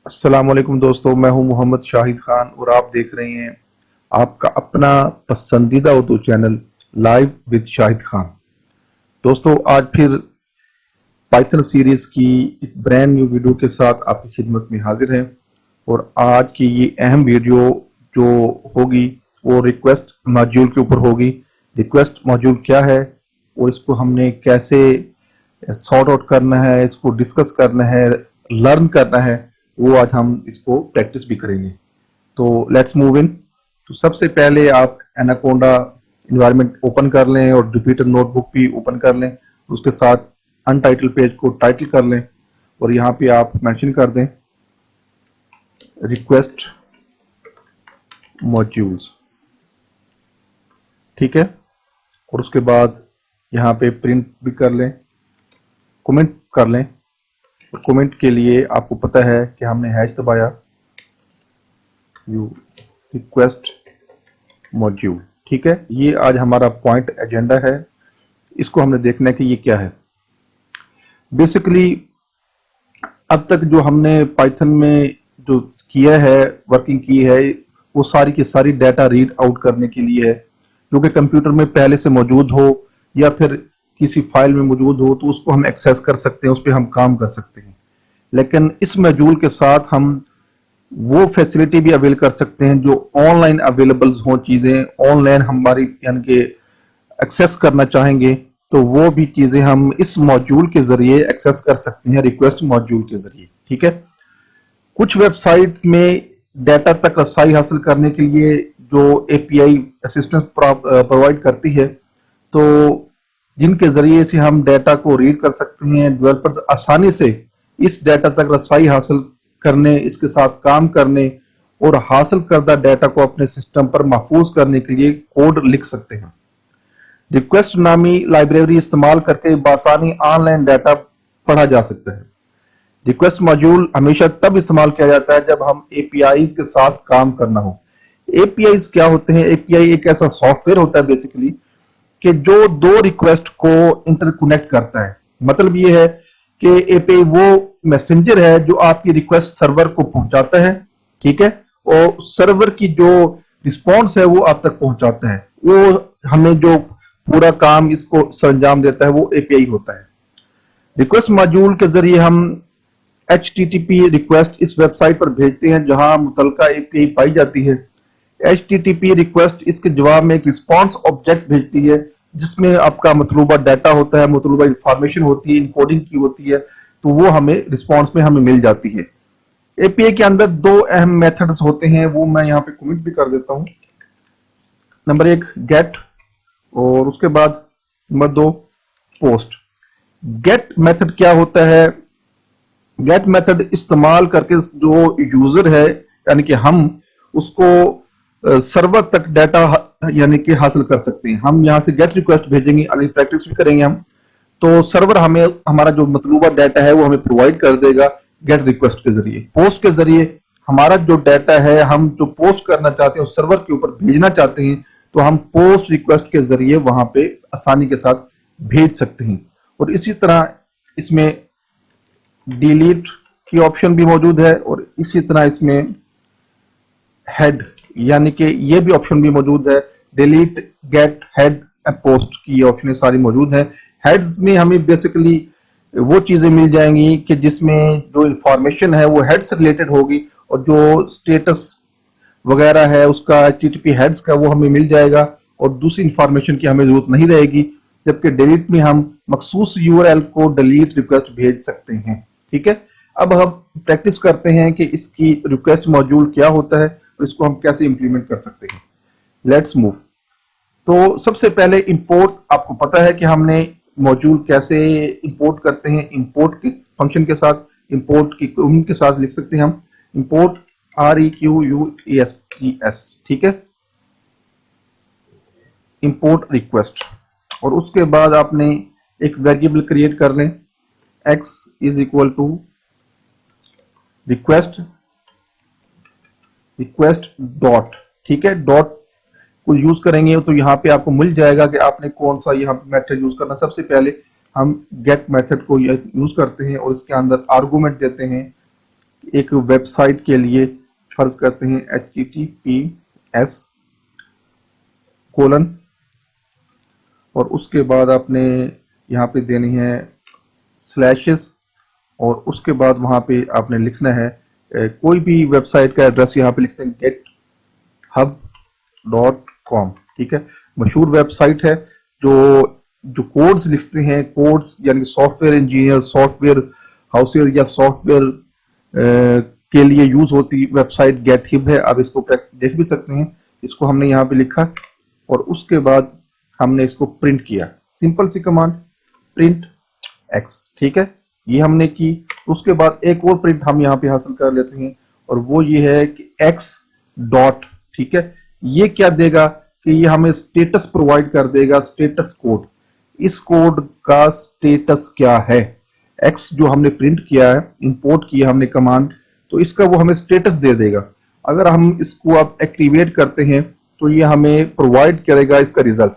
अस्सलाम वालेकुम दोस्तों, मैं हूं मोहम्मद शाहिद खान और आप देख रहे हैं आपका अपना पसंदीदा Urdu channel live with Shahid Khan. दोस्तों, आज फिर पाइथन सीरीज की एक ब्रांड न्यू वीडियो के साथ आपकी खिदमत में हाजिर हैं और आज की ये अहम वीडियो जो होगी वो रिक्वेस्ट मॉड्यूल के ऊपर होगी। रिक्वेस्ट मॉड्यूल क्या है और इसको हमने कैसे सॉर्ट आउट करना है, इसको डिस्कस करना है, लर्न करना है, वो आज हम इसको प्रैक्टिस भी करेंगे। तो लेट्स मूव इन। तो सबसे पहले आप एनाकोंडा इन्वायरमेंट ओपन कर लें और जुपिटर नोटबुक भी ओपन कर लें। उसके साथ अनटाइटल पेज को टाइटल कर लें और यहाँ पे आप मेंशन कर दें रिक्वेस्ट मॉड्यूल्स, ठीक है। और उसके बाद यहाँ पे प्रिंट भी कर लें, कमेंट कर लें। और कमेंट के लिए आपको पता है कि हमने हैश दबाया, यू रिक्वेस्ट मॉड्यूल, ठीक है। ये आज हमारा पॉइंट एजेंडा है, इसको हमने देखना है कि ये क्या है। बेसिकली अब तक जो हमने पाइथन में जो किया है, वर्किंग की है, वो सारी की सारी डाटा रीड आउट करने के लिए है, जो कि कंप्यूटर में पहले से मौजूद हो या फिर किसी फाइल में मौजूद हो तो उसको हम एक्सेस कर सकते हैं, उस पर हम काम कर सकते हैं। लेकिन इस मॉड्यूल के साथ हम वो फैसिलिटी भी अवेल कर सकते हैं जो ऑनलाइन अवेलेबल हो, चीजें ऑनलाइन हमारी यानी कि एक्सेस करना चाहेंगे तो वो भी चीजें हम इस मॉड्यूल के जरिए एक्सेस कर सकते हैं, रिक्वेस्ट मॉड्यूल के जरिए, ठीक है। कुछ वेबसाइट में डाटा तक रसाई हासिल करने के लिए जो एपीआई असिस्टेंस प्रोवाइड करती है, तो जिनके जरिए से हम डाटा को रीड कर सकते हैं, डेवलपर्स आसानी से इस डाटा तक रसाई हासिल करने, इसके साथ काम करने और हासिल करदा डाटा को अपने सिस्टम पर महफूज करने के लिए कोड लिख सकते हैं। रिक्वेस्ट नामी लाइब्रेरी इस्तेमाल करके बासानी ऑनलाइन डाटा पढ़ा जा सकता है। रिक्वेस्ट मॉड्यूल हमेशा तब इस्तेमाल किया जाता है जब हम एपीआई के साथ काम करना हो। एपीआई क्या होते हैं? एपीआई एक ऐसा सॉफ्टवेयर होता है बेसिकली कि जो दो रिक्वेस्ट को इंटरकनेक्ट करता है। मतलब ये है कि एपीआई वो मैसेंजर है जो आपकी रिक्वेस्ट सर्वर को पहुंचाता है, ठीक है, और सर्वर की जो रिस्पॉन्स है वो आप तक पहुंचाता है। वो हमें जो पूरा काम इसको सरंजाम देता है वो एपीआई होता है। रिक्वेस्ट मॉड्यूल के जरिए हम HTTP रिक्वेस्ट इस वेबसाइट पर भेजते हैं जहां मुतलका एपीआई पाई जाती है। HTTP रिक्वेस्ट इसके जवाब में एक रिस्पॉन्स ऑब्जेक्ट भेजती है जिसमें आपका मतलूबा डाटा होता है, मतलूबा इंफॉर्मेशन होती है, इनकोडिंग की होती है, तो वो हमें रिस्पॉन्स में हमें मिल जाती है। एपीआई के अंदर दो अहम मेथड्स होते हैं, वो मैं यहाँ पे कमेंट भी कर देता हूँ। नंबर एक गेट और उसके बाद नंबर दो पोस्ट। गेट मेथड क्या होता है? गेट मेथड इस्तेमाल करके जो यूजर है यानी कि हम उसको सर्वर तक डाटा यानी कि हासिल कर सकते हैं। हम यहां से गेट रिक्वेस्ट भेजेंगे, अगली प्रैक्टिस भी करेंगे हम, तो सर्वर हमें हमारा जो मतलूबा डाटा है वो हमें प्रोवाइड कर देगा गेट रिक्वेस्ट के जरिए। पोस्ट के जरिए हमारा जो डाटा है, हम जो पोस्ट करना चाहते हैं उस सर्वर के ऊपर भेजना चाहते हैं, तो हम पोस्ट रिक्वेस्ट के जरिए वहां पे आसानी के साथ भेज सकते हैं। और इसी तरह इसमें डिलीट की ऑप्शन भी मौजूद है और इसी तरह इसमें हेड यानी कि ये भी ऑप्शन भी मौजूद है। डिलीट, गेट, हेड, पोस्ट की ये ऑप्शन सारी मौजूद है। हेड्स में हमें बेसिकली वो चीजें मिल जाएंगी कि जिसमें जो इंफॉर्मेशन है वो हेड से रिलेटेड होगी और जो स्टेटस वगैरह है उसका HTTP हेड्स का वो हमें मिल जाएगा और दूसरी इंफॉर्मेशन की हमें जरूरत नहीं रहेगी। जबकि डिलीट में हम मखसूस यूआरएल को डिलीट रिक्वेस्ट भेज सकते हैं, ठीक है। अब हम प्रैक्टिस करते हैं कि इसकी रिक्वेस्ट मॉड्यूल क्या होता है और इसको हम कैसे इंप्लीमेंट कर सकते हैं। Let's move. तो सबसे पहले इंपोर्ट, आपको पता है कि हमने मॉड्यूल कैसे इंपोर्ट करते हैं। इंपोर्ट किस फंक्शन के साथ, इंपोर्ट की के साथ लिख सकते हैं हम इंपोर्ट REQUEST, ठीक है, इंपोर्ट रिक्वेस्ट। और उसके बाद आपने एक वेरिएबल क्रिएट कर लें, x is equal to request dot, ठीक है, डॉट को यूज करेंगे तो यहाँ पे आपको मिल जाएगा कि आपने कौन सा यहाँ मेथड यूज करना। सबसे पहले हम गेट मेथड को यूज करते हैं और इसके अंदर आर्गुमेंट देते हैं एक वेबसाइट के लिए। फर्ज करते हैं HTTPS कोलन और उसके बाद आपने यहाँ पे देनी है स्लैशेस और उसके बाद वहां पे आपने लिखना है कोई भी वेबसाइट का एड्रेस यहाँ पे लिखते हैं github.com। ठीक है, मशहूर वेबसाइट है। जो जो कोड्स लिखते हैं, कोड्स यानी सॉफ्टवेयर इंजीनियर, सॉफ्टवेयर हाउसेज या सॉफ्टवेयर के लिए यूज होती वेबसाइट गेटहिब है। आप इसको देख भी सकते हैं। इसको हमने यहाँ पे लिखा और उसके बाद हमने इसको प्रिंट किया। सिंपल सी कमांड प्रिंट x। ठीक है, ये हमने की। उसके बाद एक और प्रिंट हम यहाँ पे हासिल कर लेते हैं और वो ये है कि x डॉट। ठीक है, ये क्या देगा कि ये हमें स्टेटस प्रोवाइड कर देगा, स्टेटस कोड। इस कोड का स्टेटस क्या है, x जो हमने प्रिंट किया है, इंपोर्ट किया हमने कमांड, तो इसका वो हमें स्टेटस दे देगा। अगर हम इसको अब एक्टिवेट करते हैं तो ये हमें प्रोवाइड करेगा इसका रिजल्ट।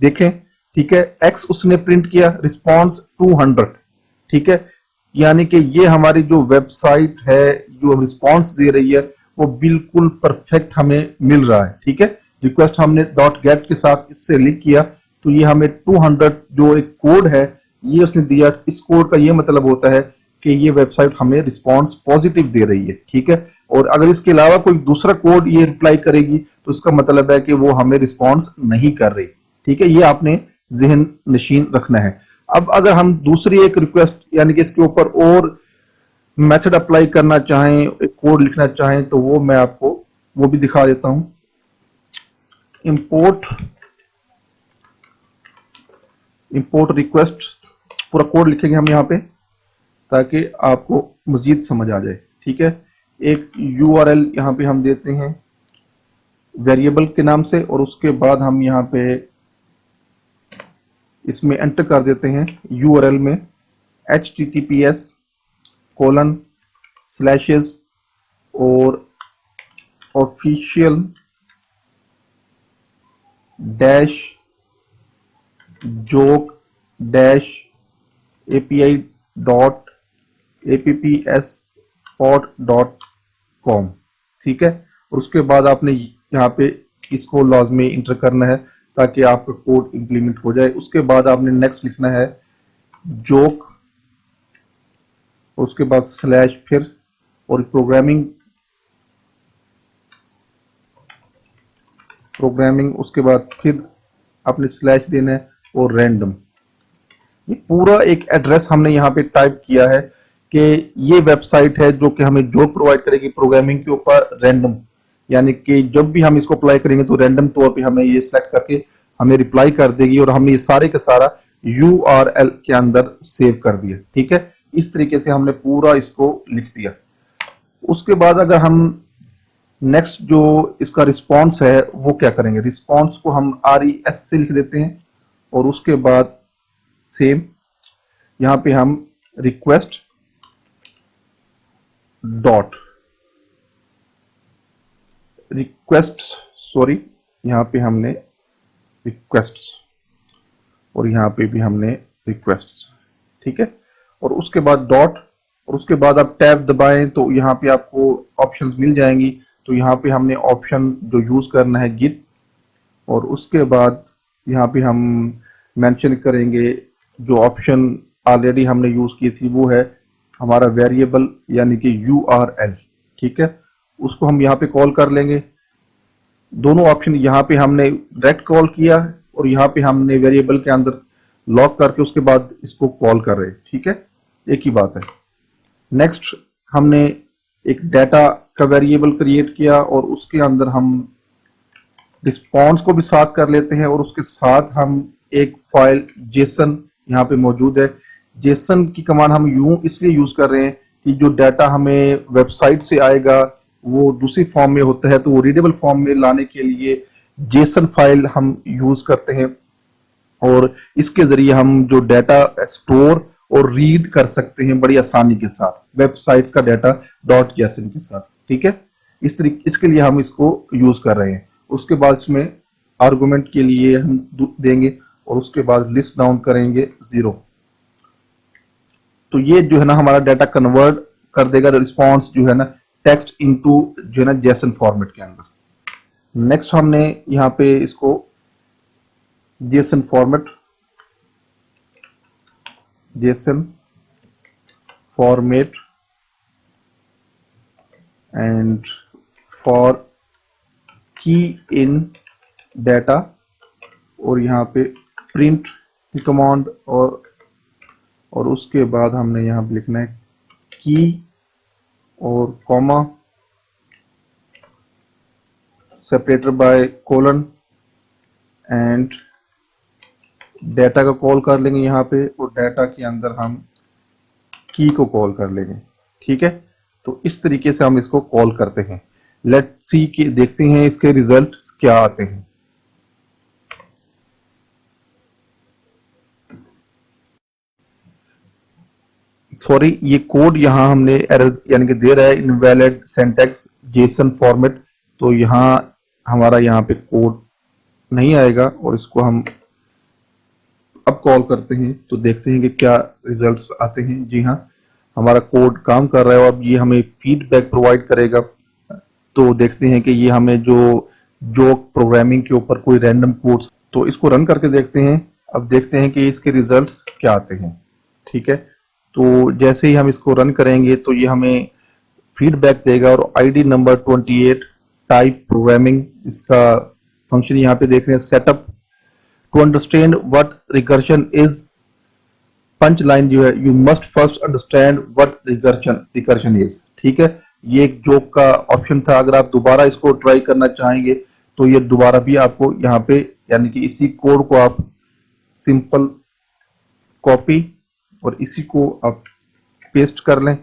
देखें, ठीक है, x उसने प्रिंट किया, रिस्पॉन्स 200। ठीक है, यानी कि ये हमारी जो वेबसाइट है जो रिस्पॉन्स दे रही है वो बिल्कुल परफेक्ट हमें मिल रहा है। ठीक है, रिक्वेस्ट हमने डॉट गेट के साथ इससे लिंक किया तो ये हमें 200 जो एक कोड है ये उसने दिया। इस कोड का ये मतलब होता है कि ये वेबसाइट हमें रिस्पॉन्स पॉजिटिव दे रही है। ठीक है, और अगर इसके अलावा कोई दूसरा कोड ये रिप्लाई करेगी तो इसका मतलब है कि वो हमें रिस्पॉन्स नहीं कर रही। ठीक है, ये आपने जहन नशीन रखना है। अब अगर हम दूसरी एक रिक्वेस्ट यानी कि इसके ऊपर और मेथड अप्लाई करना चाहें, एक कोड लिखना चाहें, तो वो मैं आपको वो भी दिखा देता हूं। इंपोर्ट रिक्वेस्ट पूरा कोड लिखेंगे हम यहाँ पे ताकि आपको मजीद समझ आ जाए। ठीक है, एक URL यहाँ पे हम देते हैं वेरिएबल के नाम से और उसके बाद हम यहाँ पे इसमें एंटर कर देते हैं URL में HTTPS :/ और ऑफिशियल जोक API.appspot.com। ठीक है, और उसके बाद आपने यहाँ पे इसको लाजमी इंटर करना है ताकि आपका कोड इंप्लीमेंट हो जाए। उसके बाद आपने नेक्स्ट लिखना है जोक, उसके बाद स्लैश फिर और प्रोग्रामिंग उसके बाद फिर आपने स्लैश देना है और रैंडम। ये पूरा एक एड्रेस हमने यहाँ पे टाइप किया है कि ये वेबसाइट है जो कि हमें जॉब प्रोवाइड करेगी प्रोग्रामिंग के ऊपर रैंडम, यानी कि जब भी हम इसको अप्लाई करेंगे तो रैंडम तौर पे हमें ये सिलेक्ट करके हमें रिप्लाई कर देगी और हमने ये सारे का सारा URL के अंदर सेव कर दिया। ठीक है, इस तरीके से हमने पूरा इसको लिख दिया। उसके बाद अगर हम नेक्स्ट जो इसका रिस्पॉन्स है वो क्या करेंगे, रिस्पॉन्स को हम RES से लिख देते हैं और उसके बाद सेम यहां पे हम रिक्वेस्ट सॉरी यहां पे हमने रिक्वेस्ट्स और यहां पे भी हमने रिक्वेस्ट्स। ठीक है, और उसके बाद डॉट और उसके बाद आप टैब दबाएं तो यहां पे आपको ऑप्शंस मिल जाएंगी। तो यहाँ पे हमने ऑप्शन जो यूज करना है गिट और उसके बाद यहाँ पे हम मेंशन करेंगे जो ऑप्शन ऑलरेडी हमने यूज की थी वो है हमारा वेरिएबल यानी कि URL। ठीक है, उसको हम यहाँ पे कॉल कर लेंगे। दोनों ऑप्शन यहाँ पे हमने डायरेक्ट कॉल किया और यहाँ पे हमने वेरिएबल के अंदर लॉक करके उसके बाद इसको कॉल कर रहे। ठीक है, एक ही बात है। नेक्स्ट हमने एक डाटा का वेरिएबल क्रिएट किया और उसके अंदर हम रिस्पॉन्स को भी साथ कर लेते हैं और उसके साथ हम एक फाइल जेसन यहाँ पे मौजूद है। जेसन की कमांड हम यूं इसलिए यूज कर रहे हैं कि जो डाटा हमें वेबसाइट से आएगा वो दूसरी फॉर्म में होता है, तो वो रीडेबल फॉर्म में लाने के लिए जेसन फाइल हम यूज करते हैं और इसके जरिए हम जो डाटा स्टोर और रीड कर सकते हैं बड़ी आसानी के साथ वेबसाइट्स का डाटा .json के साथ। ठीक है, इस तरीके इसके लिए हम इसको यूज कर रहे हैं। उसके बाद इसमें आर्गुमेंट के लिए हम देंगे और उसके बाद लिस्ट डाउन करेंगे 0। तो ये जो है ना हमारा डाटा कन्वर्ट कर देगा रिस्पॉन्स जो है ना टेक्स्ट इनटू जो है ना जेसन फॉर्मेट के अंदर। नेक्स्ट हमने यहाँ पे इसको JSON format, JSON format and for की इन डाटा, और यहाँ पे प्रिंट कमांड, और उसके बाद हमने यहाँ पे लिखना है की और comma separator by colon, and data का कॉल कर लेंगे यहाँ पे, और डाटा के अंदर हम की को कॉल कर लेंगे। ठीक है, तो इस तरीके से हम इसको कॉल करते हैं। लेट्स सी कि देखते हैं इसके रिजल्ट क्या आते हैं। सॉरी, ये कोड यहाँ हमने एरर यानी कि दे रहा है इनवैलिड सिंटैक्स जेसन फॉर्मेट, तो यहाँ हमारा यहाँ पे कोड नहीं आएगा, और इसको हम अब कॉल करते हैं तो देखते हैं कि क्या रिजल्ट्स आते हैं। जी हाँ, हमारा कोड काम कर रहा है, और अब ये हमें फीडबैक प्रोवाइड करेगा। तो देखते हैं कि ये हमें जो प्रोग्रामिंग के ऊपर कोई रैंडम कोड्स, तो इसको रन करके देखते हैं। अब देखते हैं कि इसके रिजल्ट्स क्या आते हैं। ठीक है, तो जैसे ही हम इसको रन करेंगे तो ये हमें फीडबैक देगा, और आईडी नंबर 28 टाइप प्रोग्रामिंग, इसका फंक्शन यहाँ पे देख रहे हैं, setup to understand what recursion is. Punch line जो है, you must first understand what recursion is. ठीक है, ये एक जोक का ऑप्शन था। अगर आप दोबारा इसको ट्राई करना चाहेंगे तो ये दोबारा भी आपको यहाँ पे यानी कि इसी कोड को आप सिंपल कॉपी और इसी को आप पेस्ट कर लें,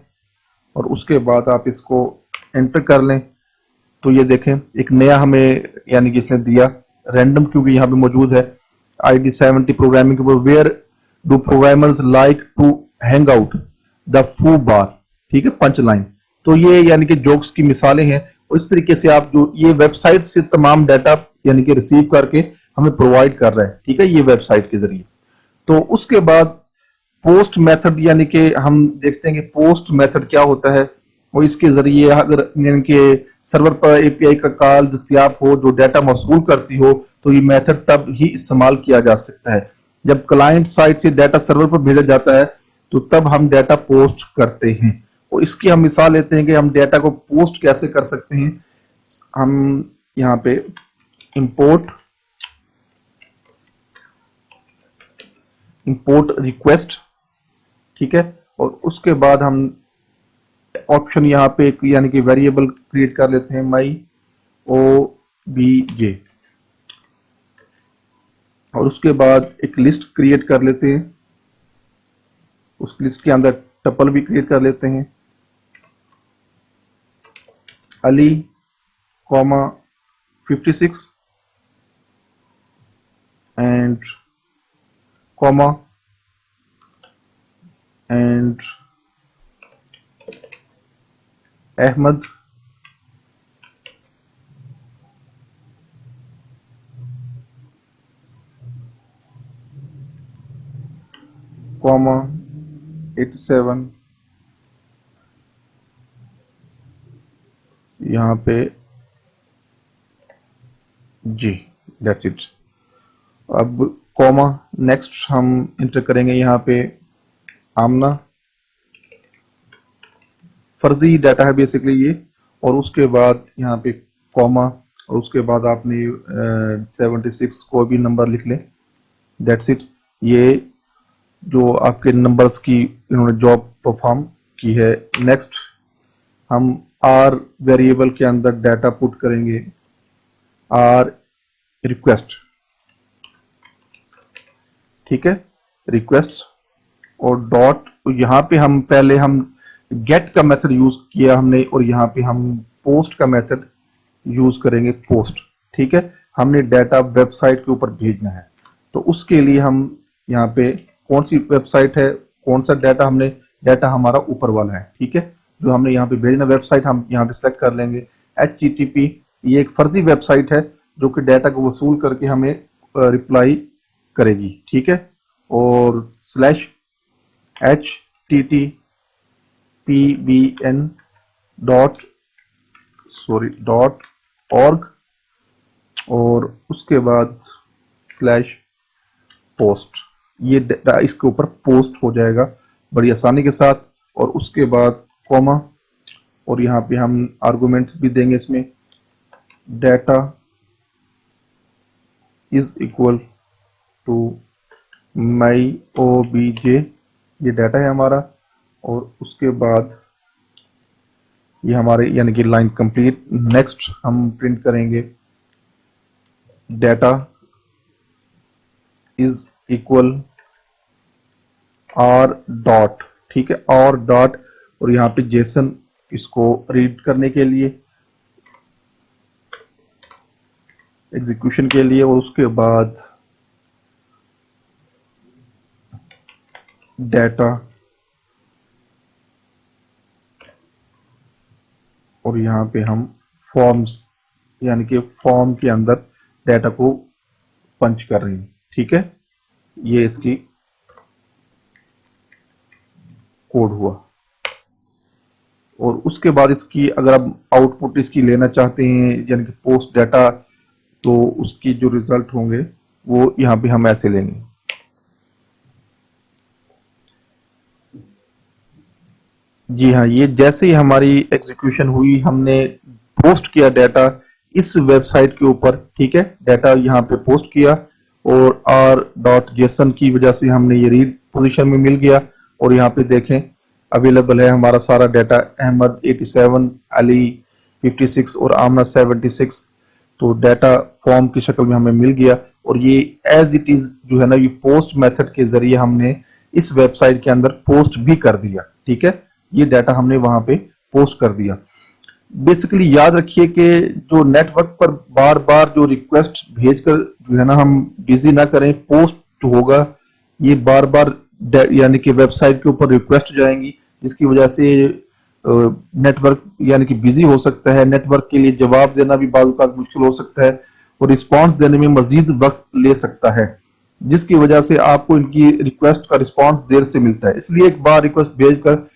और उसके बाद आप इसको एंटर कर लें। तो ये देखें एक नया हमें यानी कि इसने दिया रैंडम, क्योंकि यहाँ पे मौजूद है आईडी 70 प्रोग्रामिंग के ऊपर, where do programmers like to hang out the foo bar. ठीक है, पंच लाइन। तो ये यानी कि जोक्स की मिसालें हैं, और इस तरीके से आप जो ये वेबसाइट से तमाम डाटा यानी कि रिसीव करके हमें प्रोवाइड कर रहा है। ठीक है, ये वेबसाइट के जरिए। तो उसके बाद पोस्ट मेथड, यानी कि हम देखते हैं कि पोस्ट मेथड क्या होता है, और इसके जरिए अगर यानी कि सर्वर पर एपीआई का कॉल दस्तियाब हो जो डाटा मौसूल करती हो, तो ये मेथड तब ही इस्तेमाल किया जा सकता है जब क्लाइंट साइड से डाटा सर्वर पर भेजा जाता है, तो तब हम डाटा पोस्ट करते हैं। और इसकी हम मिसाल लेते हैं कि हम डाटा को पोस्ट कैसे कर सकते हैं। हम यहाँ पे इंपोर्ट रिक्वेस्ट, ठीक है, और उसके बाद हम ऑप्शन यहाँ पे यानी कि वेरिएबल क्रिएट कर लेते हैं माई obj, और उसके बाद एक लिस्ट क्रिएट कर लेते हैं। उस लिस्ट के अंदर टपल भी क्रिएट कर लेते हैं, Ali comma 56 and comma and Ahmad comma 87, यहाँ पे जी, दैट्स इट। अब कॉमा नेक्स्ट हम इंटर करेंगे यहाँ पे आमना, फर्जी डाटा है बेसिकली ये, और उसके बाद यहाँ पे कॉमा, और उसके बाद आपने 76 को भी नंबर लिख लें। That's it. ये जो आपके नंबर्स की इन्होंने जॉब परफॉर्म की है। नेक्स्ट हम आर वेरिएबल के अंदर डाटा पुट करेंगे, आर रिक्वेस्ट, ठीक है, रिक्वेस्ट, और डॉट, यहाँ पे हम पहले हम गेट का मेथड यूज किया हमने, और यहाँ पे हम पोस्ट का मेथड यूज करेंगे पोस्ट। ठीक है, हमने डाटा वेबसाइट के ऊपर भेजना है, तो उसके लिए हम यहाँ पे कौन सी वेबसाइट है, कौन सा डाटा हमने, डाटा हमारा ऊपर वाला है। ठीक है, जो हमने यहाँ पे भेजना वेबसाइट हम यहाँ पे सेलेक्ट कर लेंगे HTTP। ये एक फर्जी वेबसाइट है, जो कि डाटा को वसूल करके हमें रिप्लाई करेगी, ठीक है। और /httpbn डॉट org और उसके बाद /post, ये डाटा इसके ऊपर पोस्ट हो जाएगा बड़ी आसानी के साथ। और उसके बाद कॉमा, और यहाँ पे हम आर्गुमेंट्स भी देंगे इसमें, data is equal to my obj, ये डाटा है हमारा। और उसके बाद ये हमारे यानी कि लाइन कंप्लीट। नेक्स्ट हम प्रिंट करेंगे data is equal r dot, ठीक है, और डॉट, और यहाँ पे जेसन इसको रीड करने के लिए, एग्जीक्यूशन के लिए। और उसके बाद डाटा, और यहाँ पे हम फॉर्म्स यानी कि फॉर्म के अंदर डाटा को पंच कर रहे हैं, ठीक है। ये इसकी कोड हुआ। और उसके बाद इसकी अगर आप आउटपुट इसकी लेना चाहते हैं यानी कि पोस्ट डाटा, तो उसकी जो रिजल्ट होंगे वो यहाँ पे हम ऐसे लेंगे। जी हाँ, ये जैसे ही हमारी एग्जीक्यूशन हुई, हमने पोस्ट किया डाटा इस वेबसाइट के ऊपर, ठीक है, डाटा यहाँ पे पोस्ट किया और r.json की वजह से हमने ये रीड पोजीशन में मिल गया। और यहाँ पे देखें अवेलेबल है हमारा सारा डाटा, अहमद 87, अली 56 और आमना 76। तो डाटा फॉर्म की शक्ल में हमें मिल गया। और ये एज इट इज जो है ना, ये पोस्ट मेथड के जरिए हमने इस वेबसाइट के अंदर पोस्ट भी कर दिया, ठीक है। ये डाटा हमने वहां पे पोस्ट कर दिया। बेसिकली याद रखिए कि जो नेटवर्क पर बार बार जो रिक्वेस्ट भेजकर जो है ना हम बिजी ना करें, पोस्ट होगा ये बार बार यानी कि वेबसाइट के ऊपर रिक्वेस्ट जाएंगी, जिसकी वजह से नेटवर्क यानी कि बिजी हो सकता है। नेटवर्क के लिए जवाब देना भी बाज़ औक़ात मुश्किल हो सकता है और रिस्पॉन्स देने में मजीद वक्त ले सकता है, जिसकी वजह से आपको इनकी रिक्वेस्ट का रिस्पॉन्स देर से मिलता है। इसलिए एक बार रिक्वेस्ट भेजकर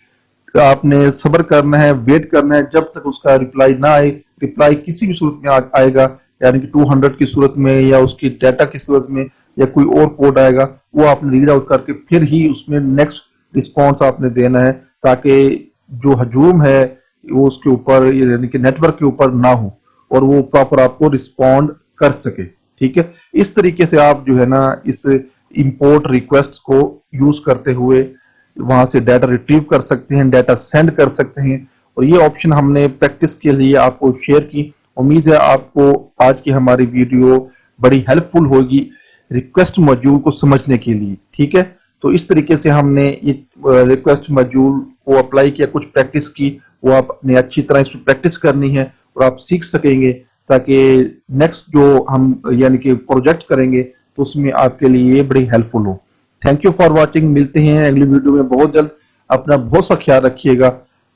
आपने सब्र करना है, वेट करना है जब तक उसका रिप्लाई ना आए। रिप्लाई किसी भी सूरत में आएगा, यानी कि 200 की सूरत में या उसकी डाटा की सूरत में या कोई और कोड आएगा, वो आपने रीड आउट करके फिर ही उसमें नेक्स्ट रिस्पॉन्स आपने देना है, ताकि जो हजूम है वो उसके ऊपर यानी कि नेटवर्क के ऊपर ना हो और वो प्रॉपर आपको रिस्पॉन्ड कर सके, ठीक है। इस तरीके से आप जो है ना इस इंपोर्ट रिक्वेस्ट को यूज करते हुए वहां से डाटा रिट्रीव कर सकते हैं, डाटा सेंड कर सकते हैं। और ये ऑप्शन हमने प्रैक्टिस के लिए आपको शेयर की। उम्मीद है आपको आज की हमारी वीडियो बड़ी हेल्पफुल होगी रिक्वेस्ट मॉड्यूल को समझने के लिए, ठीक है। तो इस तरीके से हमने ये रिक्वेस्ट मॉड्यूल को अप्लाई किया, कुछ प्रैक्टिस की, वो आपने अच्छी तरह इसमें प्रैक्टिस करनी है और आप सीख सकेंगे, ताकि नेक्स्ट जो हम यानी कि प्रोजेक्ट करेंगे तो उसमें आपके लिए ये बड़ी हेल्पफुल हो। Thank you for watching. मिलते हैं अगली वीडियो में बहुत जल्द। अपना बहुत सा ख्याल रखिएगा।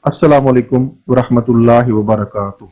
अस्सलाम वालेकुम व रहमतुल्लाहि व बरकातुहू।